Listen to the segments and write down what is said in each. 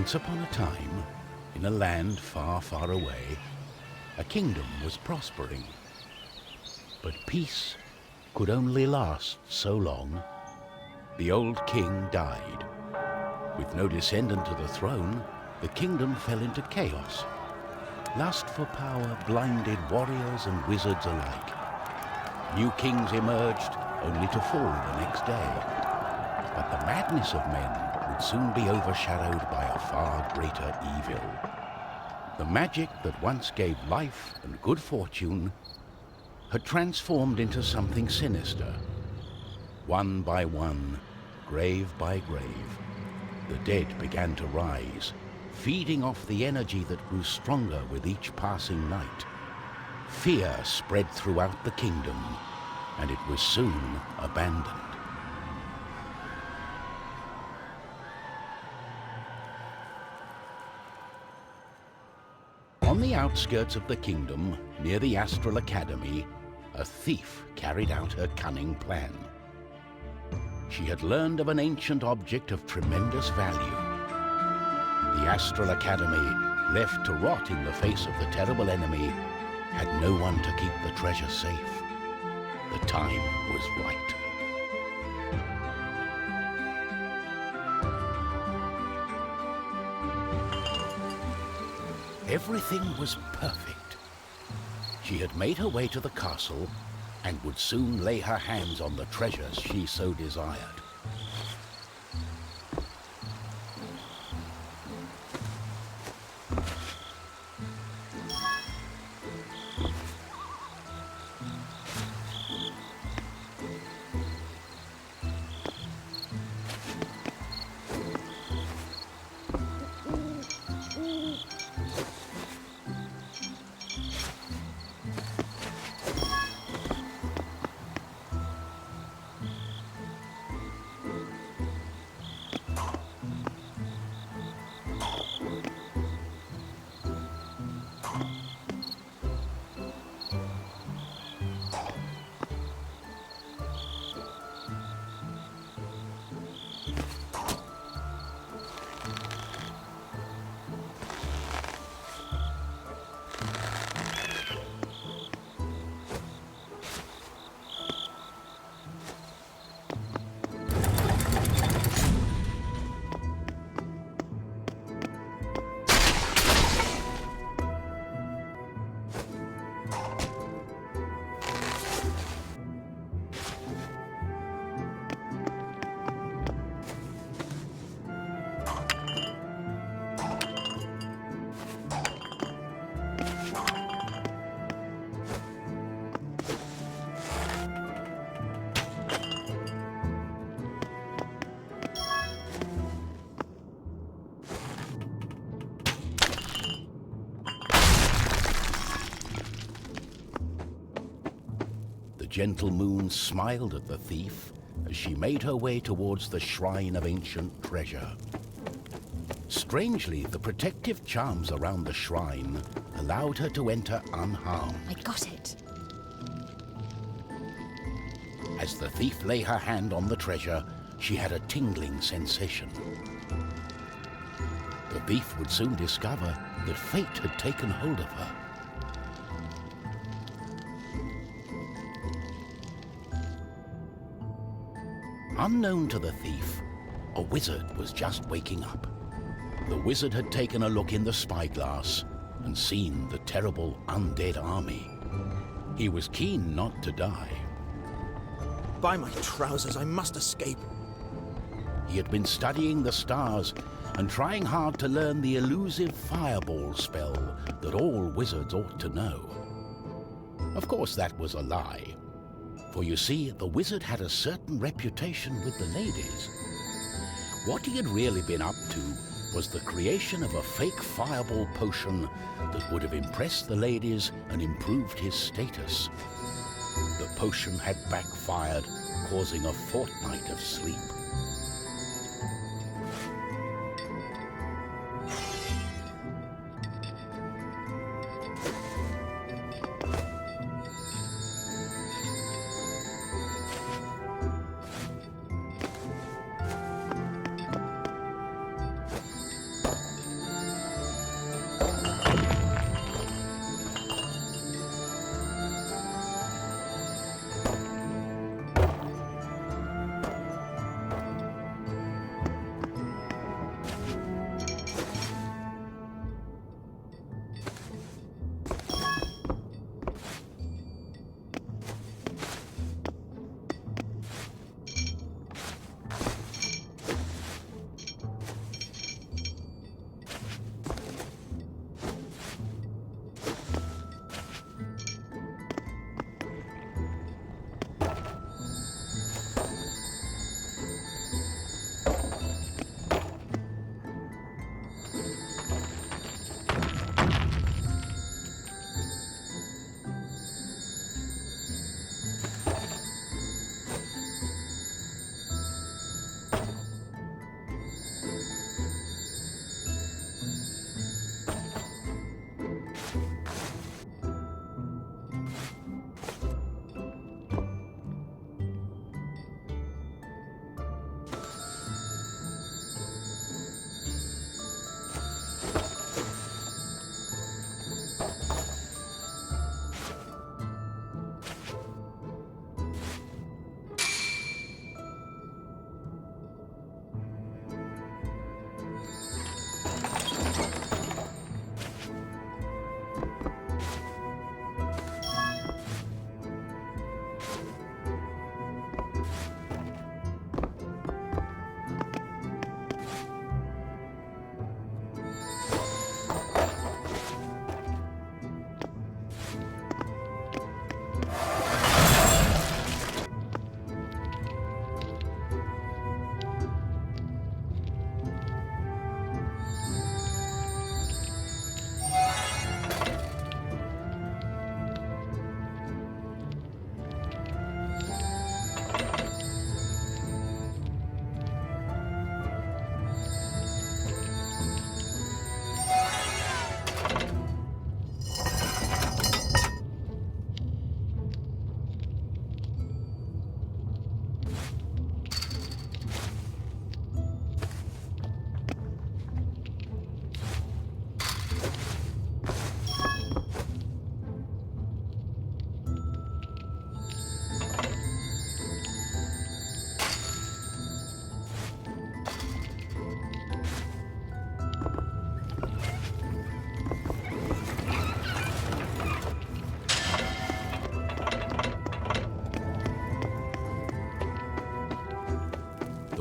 Once upon a time, in a land far, far away, a kingdom was prospering. But peace could only last so long. The old king died. With no descendant to the throne, the kingdom fell into chaos. Lust for power blinded warriors and wizards alike. New kings emerged, only to fall the next day. But the madness of men would soon be overshadowed by a far greater evil. The magic that once gave life and good fortune had transformed into something sinister. One by one, grave by grave, the dead began to rise, feeding off the energy that grew stronger with each passing night. Fear spread throughout the kingdom, and it was soon abandoned. On the outskirts of the kingdom, near the Astral Academy, a thief carried out her cunning plan. She had learned of an ancient object of tremendous value. The Astral Academy, left to rot in the face of the terrible enemy, had no one to keep the treasure safe. The time was right. Everything was perfect. She had made her way to the castle and would soon lay her hands on the treasures she so desired. The gentle moon smiled at the thief as she made her way towards the shrine of ancient treasure. Strangely, the protective charms around the shrine allowed her to enter unharmed. I got it. As the thief lay her hand on the treasure, she had a tingling sensation. The thief would soon discover that fate had taken hold of her. Unknown to the thief, a wizard was just waking up. The wizard had taken a look in the spyglass and seen the terrible undead army. He was keen not to die. By my trousers, I must escape. He had been studying the stars and trying hard to learn the elusive fireball spell that all wizards ought to know. Of course, that was a lie. For you see, the wizard had a certain reputation with the ladies. What he had really been up to was the creation of a fake fireball potion that would have impressed the ladies and improved his status. The potion had backfired, causing a fortnight of sleep.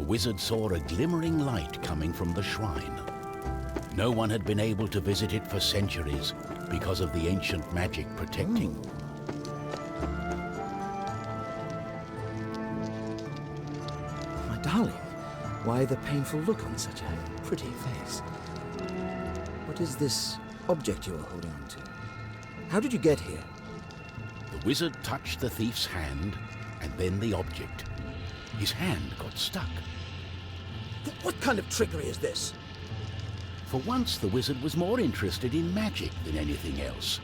wizard saw a glimmering light coming from the shrine. No one had been able to visit it for centuries because of the ancient magic protecting. My darling, why the painful look on such a pretty face? What is this object you are holding on to? How did you get here? The wizard touched the thief's hand, and then the object. His hand got stuck. What kind of trickery is this? For once, the wizard was more interested in magic than anything else.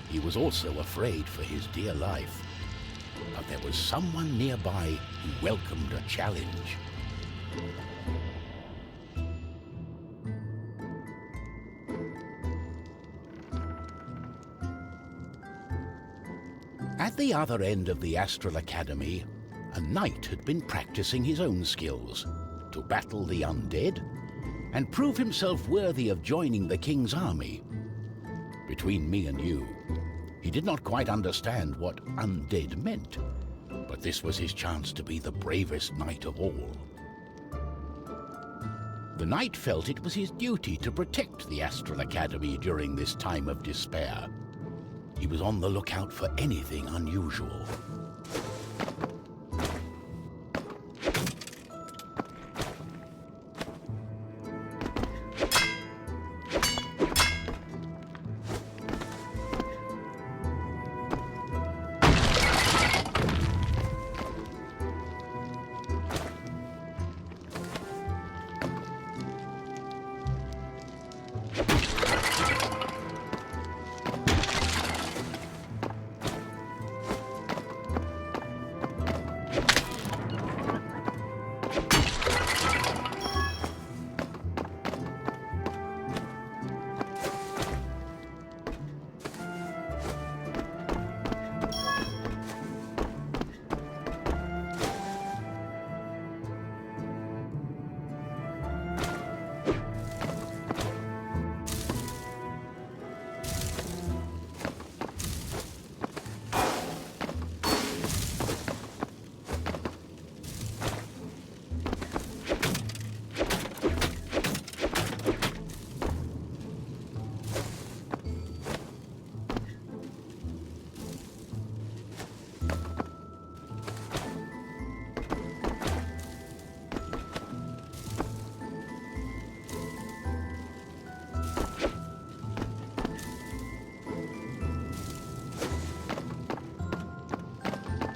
He was also afraid for his dear life. But there was someone nearby who welcomed a challenge. At the other end of the Astral Academy, a knight had been practicing his own skills to battle the undead and prove himself worthy of joining the king's army. Between me and you, he did not quite understand what undead meant, but this was his chance to be the bravest knight of all. The knight felt it was his duty to protect the Astral Academy during this time of despair. He was on the lookout for anything unusual.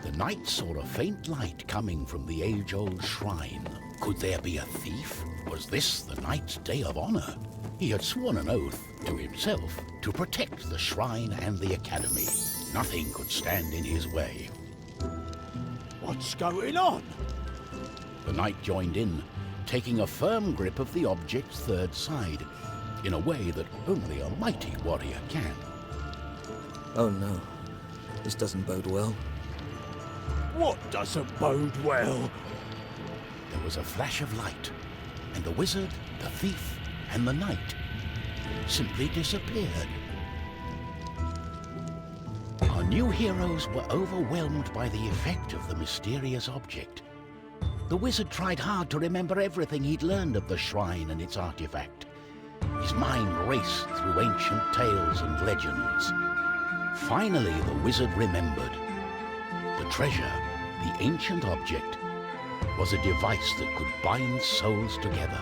The knight saw a faint light coming from the age-old shrine. Could there be a thief? Was this the knight's day of honor? He had sworn an oath to himself to protect the shrine and the academy. Nothing could stand in his way. What's going on? The knight joined in, taking a firm grip of the object's third side, in a way that only a mighty warrior can. Oh no, this doesn't bode well. What doesn't bode well? There was a flash of light, and the wizard, the thief, and the knight simply disappeared. Our new heroes were overwhelmed by the effect of the mysterious object. The wizard tried hard to remember everything he'd learned of the shrine and its artifact. His mind raced through ancient tales and legends. Finally, the wizard remembered. The treasure, the ancient object, was a device that could bind souls together.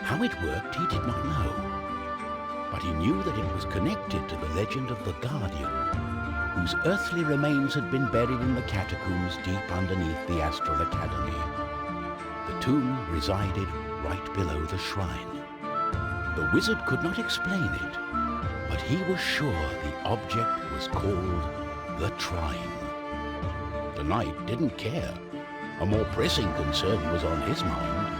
How it worked, he did not know. But he knew that it was connected to the legend of the Guardian, whose earthly remains had been buried in the catacombs deep underneath the Astral Academy. The tomb resided right below the shrine. The wizard could not explain it, but he was sure the object was called the Trine. The knight didn't care. A more pressing concern was on his mind.